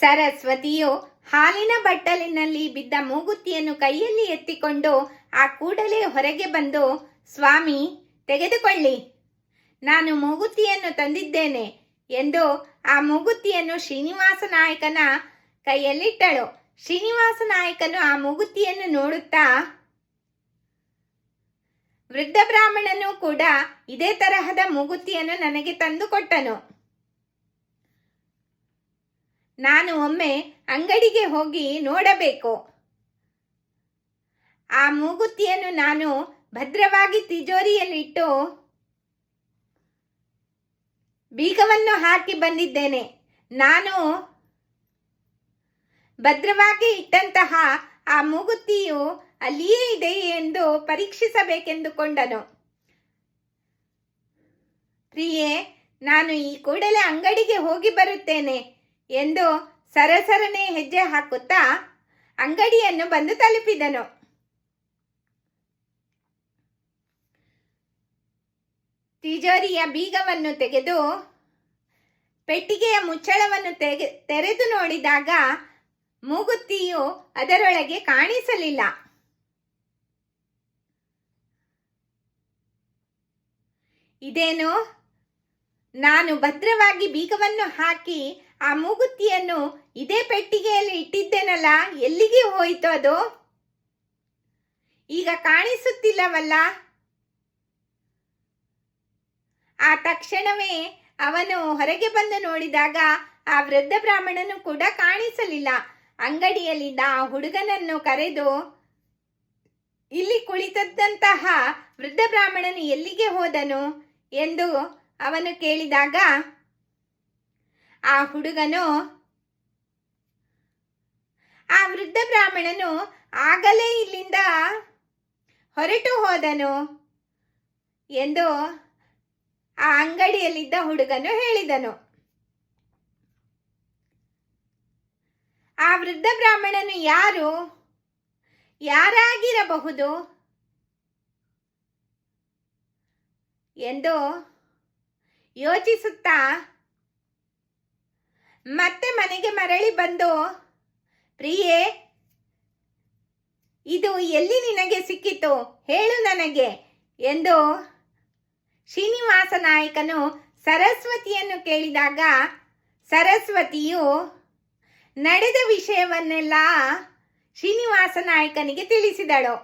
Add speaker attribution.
Speaker 1: ಸರಸ್ವತಿಯು ಹಾಲಿನ ಬಟ್ಟಲಿನಲ್ಲಿ ಬಿದ್ದ ಮೂಗುತಿಯನ್ನು ಕೈಯಲ್ಲಿ ಎತ್ತಿಕೊಂಡು ಆ ಕೂಡಲೇ ಹೊರಗೆ ಬಂದು, ಸ್ವಾಮಿ, ತೆಗೆದುಕೊಳ್ಳಿ, ನಾನು ಮೂಗುತಿಯನ್ನು ತಂದಿದ್ದೇನೆ ಎಂದು ಆ ಮೂಗುತಿಯನ್ನು ಶ್ರೀನಿವಾಸ ನಾಯಕನ ಕೈಯಲ್ಲಿಟ್ಟಳು. ಶ್ರೀನಿವಾಸ ನಾಯಕನು ಆ ಮೂಗುತಿಯನ್ನು ನೋಡುತ್ತಾ, ವೃದ್ಧ ಬ್ರಾಹ್ಮಣನು ಕೂಡ ಇದೇ ತರಹದ ಮೂಗುತಿಯನ್ನು ನನಗೆ ತಂದುಕೊಟ್ಟನು. ನಾನು ಒಮ್ಮೆ ಅಂಗಡಿಗೆ ಹೋಗಿ ನೋಡಬೇಕು. ಆ ಮೂಗುತಿಯನ್ನು ನಾನು ಭದ್ರವಾಗಿ ತಿಜೋರಿಯಲ್ಲಿಟ್ಟು ಬೀಗವನ್ನು ಹಾಕಿ ಬಂದಿದ್ದೇನೆ. ನಾನು ಭದ್ರವಾಗಿ ಇಟ್ಟಂತಹ ಆ ಮೂಗುತಿಯು ಅಲ್ಲಿಯೇ ಇದೆಯೇ ಎಂದು ಪರೀಕ್ಷಿಸಬೇಕೆಂದುಕೊಂಡನು. ಪ್ರಿಯೆ, ನಾನು ಈ ಕೂಡಲೇ ಅಂಗಡಿಗೆ ಹೋಗಿ ಬರುತ್ತೇನೆ ಎಂದು ಸರಸರನೆ ಹೆಜ್ಜೆ ಹಾಕುತ್ತಾ ಅಂಗಡಿಯನ್ನು ಬಂದು ತಲುಪಿದನು. ತಿಜೋರಿಯ ಬೀಗವನ್ನು ತೆಗೆದು ಪೆಟ್ಟಿಗೆಯ ಮುಚ್ಚಳವನ್ನು ತೆರೆದು ನೋಡಿದಾಗ ಮೂಗುತಿಯು ಅದರೊಳಗೆ ಕಾಣಿಸಲಿಲ್ಲ. ಇದೇನು, ನಾನು ಭದ್ರವಾಗಿ ಬೀಗವನ್ನು ಹಾಕಿ ಆ ಮೂಗುತಿಯನ್ನು ಇದೇ ಪೆಟ್ಟಿಗೆಯಲ್ಲಿ ಇಟ್ಟಿದ್ದೇನಲ್ಲ, ಎಲ್ಲಿಗೆ ಹೋಯಿತು ಅದು? ಈಗ ಕಾಣಿಸುತ್ತಿಲ್ಲವಲ್ಲ. ಆ ತಕ್ಷಣವೇ ಅವನು ಹೊರಗೆ ಬಂದು ನೋಡಿದಾಗ ಆ ವೃದ್ಧ ಬ್ರಾಹ್ಮಣನು ಕೂಡ ಕಾಣಿಸಲಿಲ್ಲ. ಅಂಗಡಿಯಲ್ಲಿದ್ದ ಆ ಹುಡುಗನನ್ನು ಕರೆದು, ಇಲ್ಲಿ ಕುಳಿತದ್ದಂತಹ ವೃದ್ಧ ಬ್ರಾಹ್ಮಣನು ಎಲ್ಲಿಗೆ ಹೋದನು ಎಂದು ಅವನು ಕೇಳಿದಾಗ ಆ ಹುಡುಗನು, ಆ ವೃದ್ಧ ಬ್ರಾಹ್ಮಣನು ಆಗಲೇ ಇಲ್ಲಿಂದ ಹೊರಟು ಹೋದನು ಎಂದು ಆ ಅಂಗಡಿಯಲ್ಲಿದ್ದ ಹುಡುಗನು ಹೇಳಿದನು. ಆ ವೃದ್ಧ ಬ್ರಾಹ್ಮಣನು ಯಾರಾಗಿರಬಹುದು ಎಂದು ಯೋಚಿಸುತ್ತಾ ಮತ್ತೆ ಮನೆಗೆ ಮರಳಿ ಬಂದು, ಪ್ರಿಯೆ, ಇದು ಎಲ್ಲಿ ನಿನಗೆ ಸಿಕ್ಕಿತು, ಹೇಳು ನನಗೆ ಎಂದು ಶ್ರೀನಿವಾಸ ನಾಯಕನು ಸರಸ್ವತಿಯನ್ನು ಕೇಳಿದಾಗ ಸರಸ್ವತಿಯು ನಡೆದ ವಿಷಯವನ್ನೆಲ್ಲ ಶ್ರೀನಿವಾಸ ನಾಯಕನಿಗೆ ತಿಳಿಸಿದಳು.